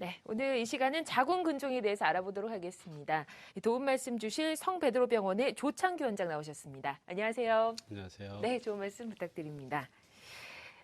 네, 오늘 이 시간은 자궁근종에 대해서 알아보도록 하겠습니다. 도움 말씀 주실 성베드로병원의 조창규 원장 나오셨습니다. 안녕하세요. 안녕하세요. 네, 좋은 말씀 부탁드립니다.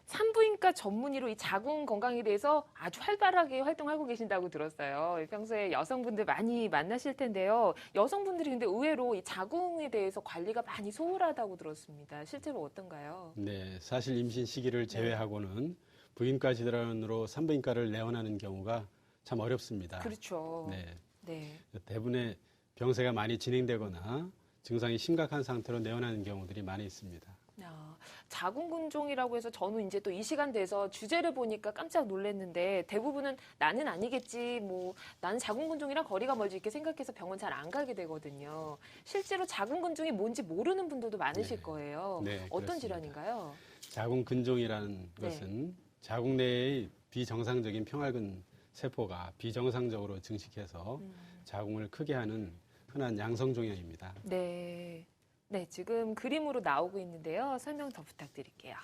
산부인과 전문의로 이 자궁 건강에 대해서 아주 활발하게 활동하고 계신다고 들었어요. 평소에 여성분들 많이 만나실 텐데요. 여성분들이 근데 의외로 이 자궁에 대해서 관리가 많이 소홀하다고 들었습니다. 실제로 어떤가요? 네, 사실 임신 시기를 제외하고는 부인과 질환으로 산부인과를 내원하는 경우가 참 어렵습니다. 그렇죠. 네, 네. 대부분의 병세가 많이 진행되거나 증상이 심각한 상태로 내원하는 경우들이 많이 있습니다. 자궁근종이라고 해서 저는 이제 또 이 시간 돼서 주제를 보니까 깜짝 놀랐는데 대부분은 나는 아니겠지, 뭐 나는 자궁근종이랑 거리가 멀지 이렇게 생각해서 병원 잘 안 가게 되거든요. 실제로 자궁근종이 뭔지 모르는 분들도 많으실 거예요. 네, 어떤 그렇습니다. 질환인가요? 자궁근종이라는 것은 자궁 내의 비정상적인 평활근 세포가 비정상적으로 증식해서 자궁을 크게 하는 흔한 양성종양입니다. 네. 네, 지금 그림으로 나오고 있는데요. 설명 더 부탁드릴게요.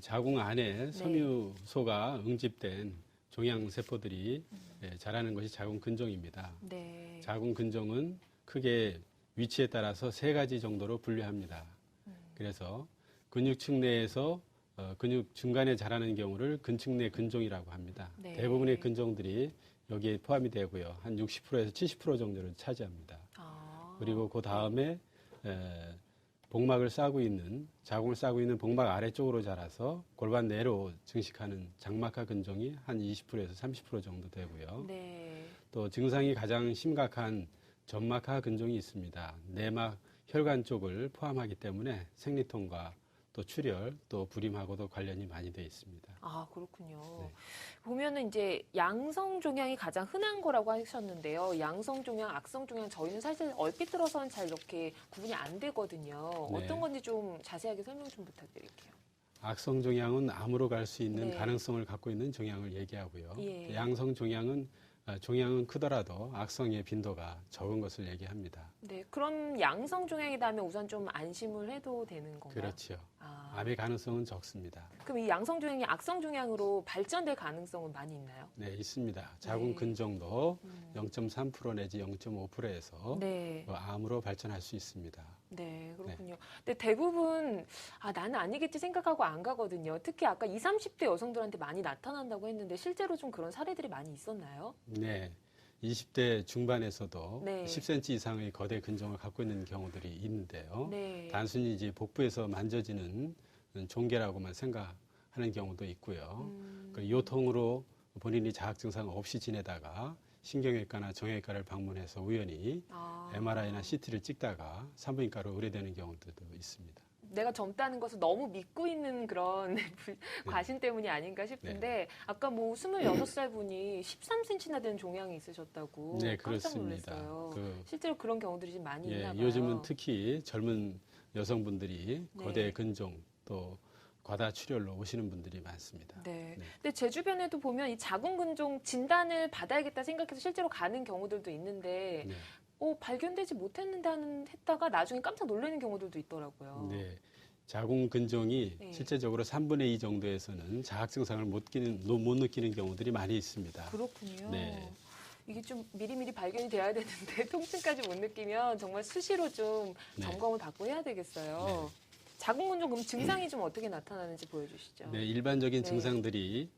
자궁 안에 섬유소가 응집된 종양세포들이 자라는 것이 자궁근종입니다. 네. 자궁근종은 크게 위치에 따라서 세 가지 정도로 분류합니다. 그래서 근육층 내에서 근육 중간에 자라는 경우를 근층 내 근종이라고 합니다. 네. 대부분의 근종들이 여기에 포함이 되고요. 한 60%에서 70% 정도를 차지합니다. 그리고 그 다음에 복막을 싸고 있는, 자궁을 싸고 있는 복막 아래쪽으로 자라서 골반 내로 증식하는 장막하 근종이 한 20%에서 30% 정도 되고요. 네. 또 증상이 가장 심각한 점막하 근종이 있습니다. 내막 혈관 쪽을 포함하기 때문에 생리통과 또 출혈, 또 불임하고도 관련이 많이 되어 있습니다. 아, 그렇군요. 네. 보면은 이제 양성 종양이 가장 흔한 거라고 하셨는데요. 양성 종양, 악성 종양 저희는 사실 얼핏 들어서는 잘 이렇게 구분이 안 되거든요. 네. 어떤 건지 좀 자세하게 설명 좀 부탁드릴게요. 악성 종양은 암으로 갈 수 있는 네. 가능성을 갖고 있는 종양을 얘기하고요. 예. 양성 종양은 크더라도 악성의 빈도가 적은 것을 얘기합니다. 네, 그럼 양성 종양이다 하면 우선 좀 안심을 해도 되는 건가요? 그렇죠. 아, 암의 가능성은 적습니다. 그럼 이 양성 종양이 악성 종양으로 발전될 가능성은 많이 있나요? 네, 있습니다. 자궁 근종도 0.3% 내지 0.5%에서 네. 암으로 발전할 수 있습니다. 네, 그렇군요. 근데 대부분 나는 아니겠지 생각하고 안 가거든요. 특히 아까 20, 30대 여성들한테 많이 나타난다고 했는데 실제로 좀 그런 사례들이 많이 있었나요? 네. 20대 중반에서도 네. 10cm 이상의 거대 근종을 갖고 있는 경우들이 있는데요. 네. 단순히 이제 복부에서 만져지는 종괴라고만 생각하는 경우도 있고요. 그 요통으로 본인이 자학 증상 없이 지내다가 신경외과나 정형외과를 방문해서 우연히 MRI나 CT를 찍다가 산부인과로 의뢰되는 경우들도 있습니다. 내가 젊다는 것을 너무 믿고 있는 그런 과신 때문이 아닌가 싶은데 아까 뭐 26살 분이 13cm나 되는 종양이 있으셨다고 네, 깜짝 그렇습니다. 놀랐어요. 실제로 그런 경우들이 좀 많이 있나 봐요. 요즘은 특히 젊은 여성분들이 거대 근종 또 과다 출혈로 오시는 분들이 많습니다. 네. 근데 제 주변에도 보면 이 자궁근종 진단을 받아야겠다 생각해서 실제로 가는 경우들도 있는데 발견되지 못했는데 했다가 나중에 깜짝 놀라는 경우들도 있더라고요. 네. 자궁 근종이 실제적으로 3분의 2 정도에서는 자학 증상을 못 느끼는 경우들이 많이 있습니다. 그렇군요. 네. 이게 좀 미리미리 발견이 돼야 되는데 통증까지 못 느끼면 정말 수시로 좀 점검을 받고 해야 되겠어요. 자궁근종 그럼 증상이 좀 어떻게 나타나는지 보여주시죠. 네, 일반적인 증상들이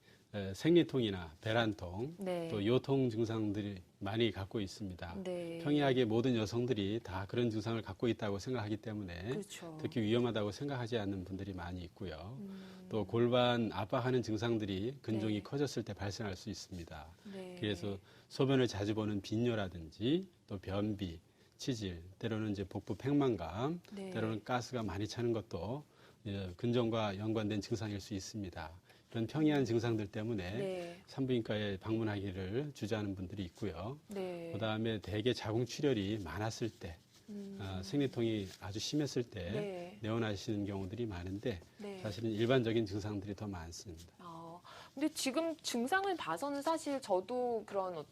생리통이나 배란통, 또 요통 증상들이 많이 갖고 있습니다. 평이하게 모든 여성들이 다 그런 증상을 갖고 있다고 생각하기 때문에 그렇죠. 특히 위험하다고 생각하지 않는 분들이 많이 있고요. 또 골반 압박하는 증상들이 근종이 커졌을 때 발생할 수 있습니다. 그래서 소변을 자주 보는 빈뇨라든지 또 변비, 치질, 때로는 이제 복부 팽만감, 때로는 가스가 많이 차는 것도 근종과 연관된 증상일 수 있습니다. 이런 평이한 증상들 때문에 산부인과에 방문하기를 주저하는 분들이 있고요. 그다음에 대개 자궁 출혈이 많았을 때, 생리통이 아주 심했을 때 내원하시는 경우들이 많은데 사실은 일반적인 증상들이 더 많습니다. 근데 지금 증상을 봐서는 사실 저도 그런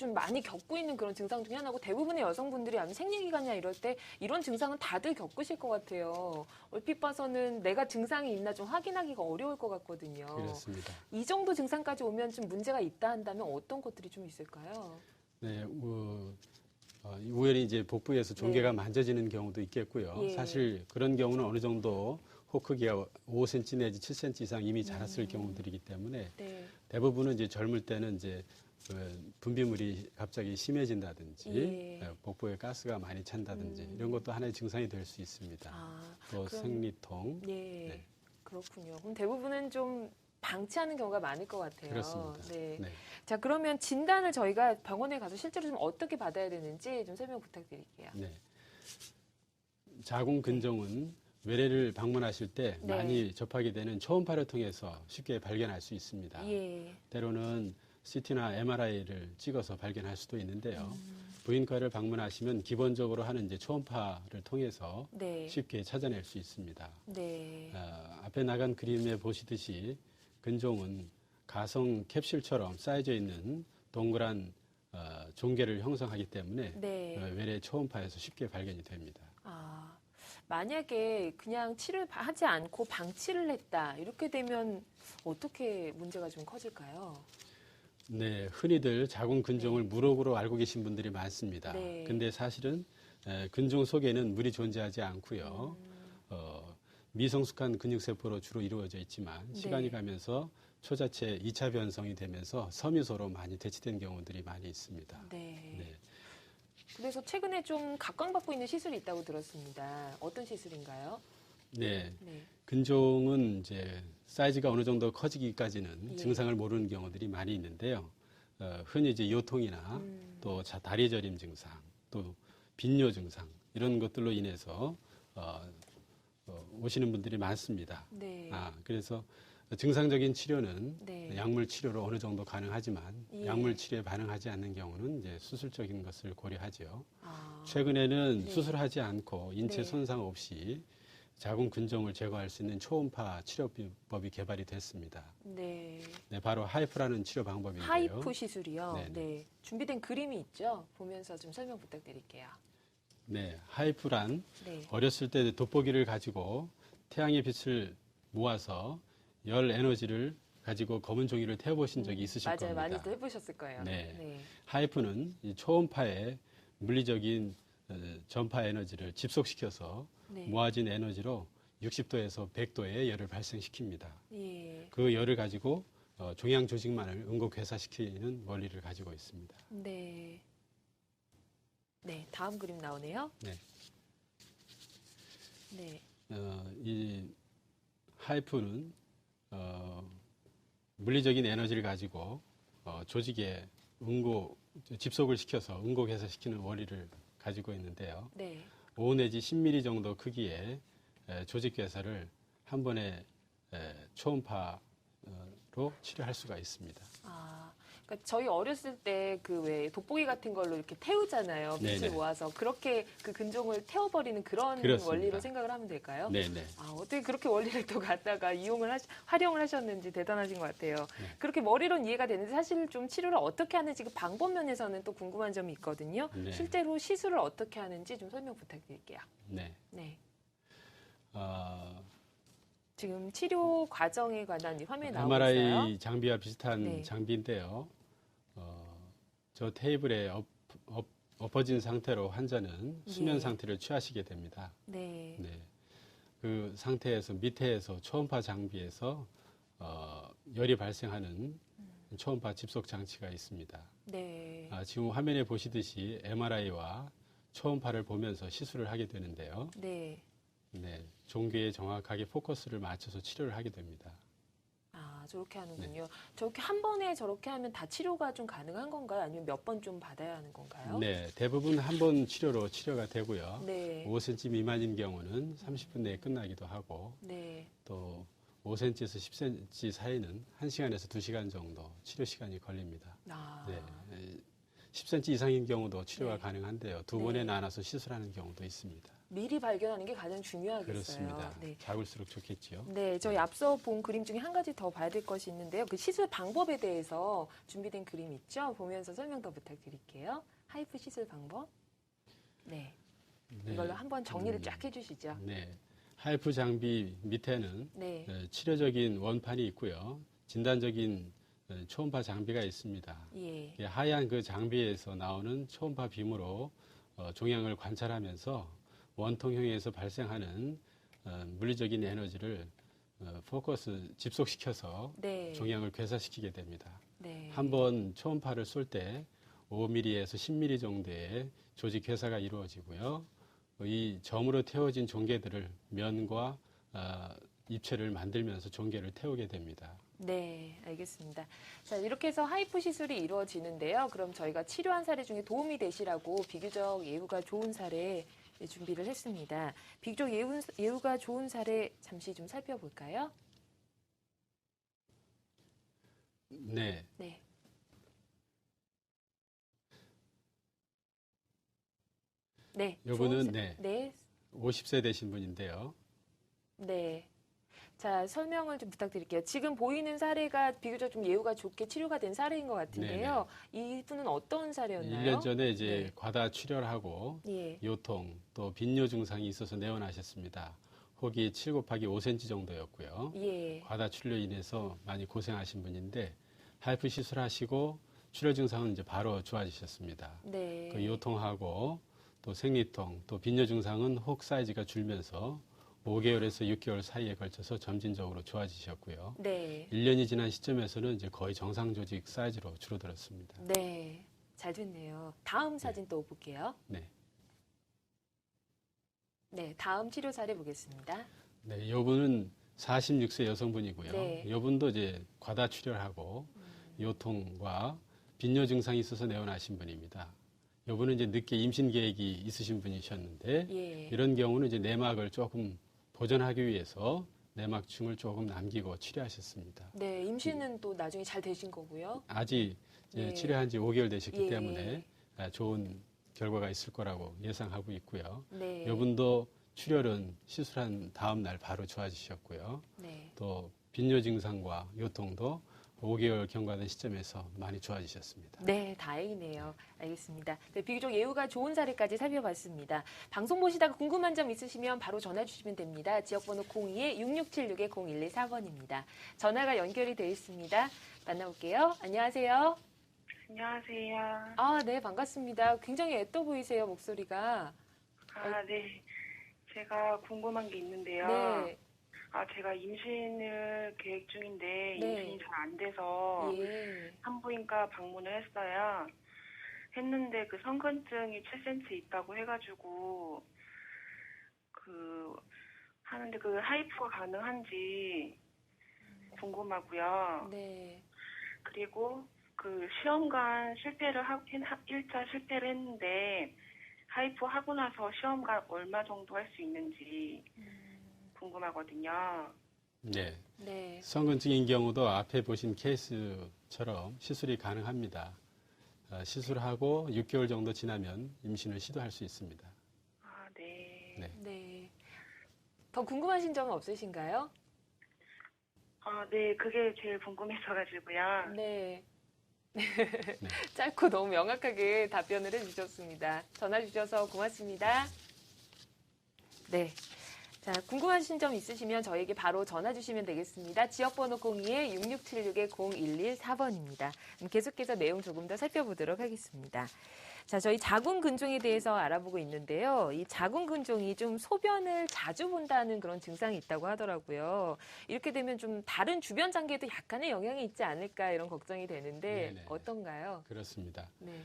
좀 많이 겪고 있는 그런 증상 중에 하나고 대부분의 여성분들이 아니면 생리기간이나 이럴 때 이런 증상은 다들 겪으실 것 같아요. 얼핏 봐서는 내가 증상이 있나 좀 확인하기가 어려울 것 같거든요. 그렇습니다. 이 정도 증상까지 오면 좀 문제가 있다 한다면 어떤 것들이 좀 있을까요? 네, 우연히 이제 복부에서 종괴가 네. 만져지는 경우도 있겠고요. 예. 사실 그런 경우는 어느 정도 혹 크기가 5cm 내지 7cm 이상 이미 자랐을 경우들이기 때문에 네. 대부분은 이제 젊을 때는 이제 분비물이 갑자기 심해진다든지 예. 복부에 가스가 많이 찬다든지 이런 것도 하나의 증상이 될 수 있습니다. 아, 또 그럼- 생리통. 예. 네. 그렇군요. 그럼 대부분은 좀 방치하는 경우가 많을 것 같아요. 그렇습니다. 네. 네. 자, 그러면 진단을 저희가 병원에 가서 실제로 좀 어떻게 받아야 되는지 좀 설명 부탁드릴게요. 네. 자궁근종은 외래를 방문하실 때 네. 많이 접하게 되는 초음파를 통해서 쉽게 발견할 수 있습니다. 예. 때로는 CT나 MRI를 찍어서 발견할 수도 있는데요. 음. 부인과를 방문하시면 기본적으로 하는 이제 초음파를 통해서 네. 쉽게 찾아낼 수 있습니다. 네. 앞에 나간 그림에 보시듯이 근종은 가성 캡슐처럼 쌓여져 있는 동그란 종괴를 형성하기 때문에 네. 외래 초음파에서 쉽게 발견이 됩니다. 아, 만약에 그냥 치료를 하지 않고 방치를 했다. 이렇게 되면 어떻게 문제가 좀 커질까요? 네, 흔히들 자궁근종을 물혹으로 알고 계신 분들이 많습니다. 네. 근데 사실은 근종 속에는 물이 존재하지 않고요. 미성숙한 근육세포로 주로 이루어져 있지만 네. 시간이 가면서 초자체 2차 변성이 되면서 섬유소로 많이 대치된 경우들이 많이 있습니다. 네. 네. 그래서 최근에 좀 각광받고 있는 시술이 있다고 들었습니다. 어떤 시술인가요? 네. 네. 근종은 이제 사이즈가 어느 정도 커지기까지는 예. 증상을 모르는 경우들이 많이 있는데요. 흔히 이제 요통이나 또 다리 저림 증상, 또 빈뇨 증상 이런 것들로 인해서 오시는 분들이 많습니다. 네. 그래서 증상적인 치료는 네. 약물 치료로 어느 정도 가능하지만 예. 약물 치료에 반응하지 않는 경우는 이제 수술적인 것을 고려하죠. 아, 최근에는 네. 수술하지 않고 인체 네. 손상 없이 자궁 근종을 제거할 수 있는 초음파 치료법이 개발이 됐습니다. 네. 네, 바로 하이프라는 치료 방법인데요. 하이프 시술이요. 네네. 네. 준비된 그림이 있죠? 보면서 좀 설명 부탁드릴게요. 네, 하이프란 네. 어렸을 때 돋보기를 가지고 태양의 빛을 모아서 열 에너지를 가지고 검은 종이를 태워보신 적이 있으실 맞아요. 겁니다. 많이들 해보셨을 거예요. 네. 하이프는 이 초음파의 물리적인 전파 에너지를 집속시켜서 네. 모아진 에너지로 60도에서 100도의 열을 발생시킵니다. 예. 그 열을 가지고 종양 조직만을 응고괴사시키는 원리를 가지고 있습니다. 네. 네. 다음 그림 나오네요. 네. 네. 이 하이프는 물리적인 에너지를 가지고 조직에 집속을 시켜서 응고괴사시키는 원리를 가지고 있는데요. 네. 5 내지 10mm 정도 크기의 조직 괴사를 한 번에 초음파로 치료할 수가 있습니다. 아, 그러니까 저희 어렸을 때 그 왜 돋보기 같은 걸로 이렇게 태우잖아요. 빛을 네네. 모아서 그렇게 그 근종을 태워버리는 그런 그렇습니다. 원리로 생각을 하면 될까요? 네네. 아, 어떻게 그렇게 원리를 또 갖다가 활용을 하셨는지 대단하신 것 같아요. 네. 그렇게 머리로는 이해가 되는데 사실 좀 치료를 어떻게 하는지 그 방법 면에서는 또 궁금한 점이 있거든요. 네. 실제로 시술을 어떻게 하는지 좀 설명 부탁드릴게요. 네. 네. 어, 지금 치료 과정에 관한 이 화면이 나오고 MRI 있어요. 장비와 비슷한 네. 장비인데요. 저 테이블에 엎어진 상태로 환자는 수면 예. 상태를 취하시게 됩니다. 네. 네. 그 상태에서 밑에서 초음파 장비에서 열이 발생하는 초음파 집속 장치가 있습니다. 네. 지금 화면에 보시듯이 MRI와 초음파를 보면서 시술을 하게 되는데요. 네. 네, 종괴에 정확하게 포커스를 맞춰서 치료를 하게 됩니다. 아, 저렇게 하는군요. 네. 저렇게 한 번에 저렇게 하면 다 치료가 좀 가능한 건가요? 아니면 몇 번 좀 받아야 하는 건가요? 네, 대부분 한 번 치료로 치료가 되고요. 네. 5cm 미만인 경우는 30분 내에 끝나기도 하고 네. 또 5cm에서 10cm 사이는 1시간에서 2시간 정도 치료 시간이 걸립니다. 아. 네, 10cm 이상인 경우도 치료가 네. 가능한데요. 두 네. 번에 나눠서 시술하는 경우도 있습니다. 미리 발견하는 게 가장 중요하겠어요. 그렇습니다. 네. 작을수록 좋겠지요. 네, 저희 앞서 본 그림 중에 한 가지 더 봐야 될 것이 있는데요. 그 시술 방법에 대해서 준비된 그림 있죠? 보면서 설명 더 부탁드릴게요. 하이프 시술 방법. 네, 네. 이걸로 한번 정리를 쫙 해주시죠. 네. 하이프 장비 밑에는 네, 치료적인 원판이 있고요. 진단적인 초음파 장비가 있습니다. 예, 하얀 그 장비에서 나오는 초음파 빔으로 종양을 관찰하면서 원통형에서 발생하는 물리적인 에너지를 포커스 집속시켜서 네, 종양을 괴사시키게 됩니다. 네, 한번 초음파를 쏠 때 5mm에서 10mm 정도의 조직 괴사가 이루어지고요. 이 점으로 태워진 종괴들을 면과 입체를 만들면서 종괴를 태우게 됩니다. 네, 알겠습니다. 자, 이렇게 해서 하이프 시술이 이루어지는데요. 그럼 저희가 치료한 사례 중에 도움이 되시라고 비교적 예후가 좋은 사례 준비를 했습니다. 비교적 예후가 좋은 사례 잠시 좀 살펴볼까요? 네. 네. 네. 요분은 좋은 네. 네. 50세 되신 분인데요. 네. 자, 설명을 좀 부탁드릴게요. 지금 보이는 사례가 비교적 좀 예후가 좋게 치료가 된 사례인 것 같은데요. 이분은 어떤 사례였나요? 1년 전에 이제 네. 과다 출혈하고 예. 요통 또 빈뇨 증상이 있어서 내원하셨습니다. 혹이 7 곱하기 5cm 정도였고요. 예. 과다 출혈로 인해서 많이 고생하신 분인데 하이프 시술하시고 출혈 증상은 이제 바로 좋아지셨습니다. 네. 그 요통하고 또 생리통 또 빈뇨 증상은 혹 사이즈가 줄면서 5개월에서 6개월 사이에 걸쳐서 점진적으로 좋아지셨고요. 네. 1년이 지난 시점에서는 이제 거의 정상 조직 사이즈로 줄어들었습니다. 네. 잘 됐네요. 다음 사진 또 볼게요. 네. 네. 다음 치료 사례 보겠습니다. 네, 이분은 46세 여성분이고요. 네. 이분도 이제 과다 출혈하고 요통과 빈뇨 증상이 있어서 내원하신 분입니다. 이분은 이제 늦게 임신 계획이 있으신 분이셨는데 예. 이런 경우는 이제 내막을 조금 보존하기 위해서 내막층을 조금 남기고 치료하셨습니다. 네. 임신은 또 나중에 잘 되신 거고요. 아직 이제 예. 치료한 지 5개월 되셨기 예. 때문에 좋은 결과가 있을 거라고 예상하고 있고요. 네. 이분도 출혈은 시술한 다음 날 바로 좋아지셨고요. 네. 또 빈뇨 증상과 요통도 5개월 경과된 시점에서 많이 좋아지셨습니다. 네, 다행이네요. 알겠습니다. 네, 비교적 예후가 좋은 사례까지 살펴봤습니다. 방송 보시다가 궁금한 점 있으시면 바로 전화 주시면 됩니다. 지역번호 02-6676-0114번입니다. 전화가 연결이 되어 있습니다. 만나볼게요. 안녕하세요. 안녕하세요. 아, 네, 반갑습니다. 굉장히 애떠 보이세요, 목소리가. 네. 제가 궁금한 게 있는데요. 네, 제가 임신을 계획 중인데 네. 임신이 잘 안 돼서 예. 산부인과 방문을 했어요. 했는데 그 성근증이 7cm 있다고 해가지고 하는데 그 하이프가 가능한지 궁금하고요. 네. 그리고 그 시험관 1차 실패를 했는데 하이프 하고 나서 시험관 얼마 정도 할 수 있는지 궁금하거든요. 네. 네. 성근증인 경우도 앞에 보신 케이스처럼 시술이 가능합니다. 시술하고 6개월 정도 지나면 임신을 시도할 수 있습니다. 네. 네. 네. 더 궁금하신 점은 없으신가요? 네, 그게 제일 궁금해서가지고요. 네. 짧고 너무 명확하게 답변을 해주셨습니다. 전화 주셔서 고맙습니다. 네. 자, 궁금하신 점 있으시면 저에게 바로 전화 주시면 되겠습니다. 지역번호 02-6676-0114번입니다. 계속해서 내용 조금 더 살펴보도록 하겠습니다. 자, 저희 자궁근종에 대해서 알아보고 있는데요. 이 자궁근종이 좀 소변을 자주 본다는 그런 증상이 있다고 하더라고요. 이렇게 되면 좀 다른 주변 장기에도 약간의 영향이 있지 않을까 이런 걱정이 되는데 네네. 어떤가요? 그렇습니다. 네.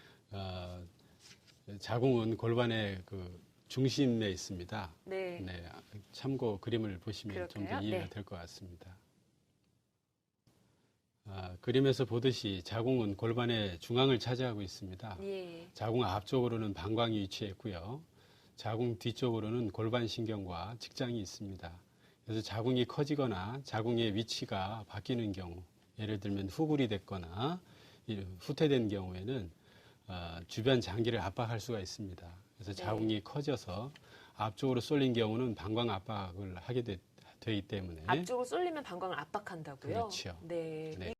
자궁은 골반의 그 중심에 있습니다. 네. 네, 참고 그림을 보시면 좀 더 그럴까요? 이해가 네. 될 것 같습니다. 그림에서 보듯이 자궁은 골반의 중앙을 차지하고 있습니다. 예. 자궁 앞쪽으로는 방광이 위치해 있고요. 자궁 뒤쪽으로는 골반신경과 직장이 있습니다. 그래서 자궁이 커지거나 자궁의 위치가 바뀌는 경우, 예를 들면 후굴이 됐거나 후퇴된 경우에는 주변 장기를 압박할 수가 있습니다. 그래서 자궁이 커져서 앞쪽으로 쏠린 경우는 방광 압박을 하게 되기 때문에 앞쪽으로 쏠리면 방광을 압박한다고요? 그렇죠. 네. 네.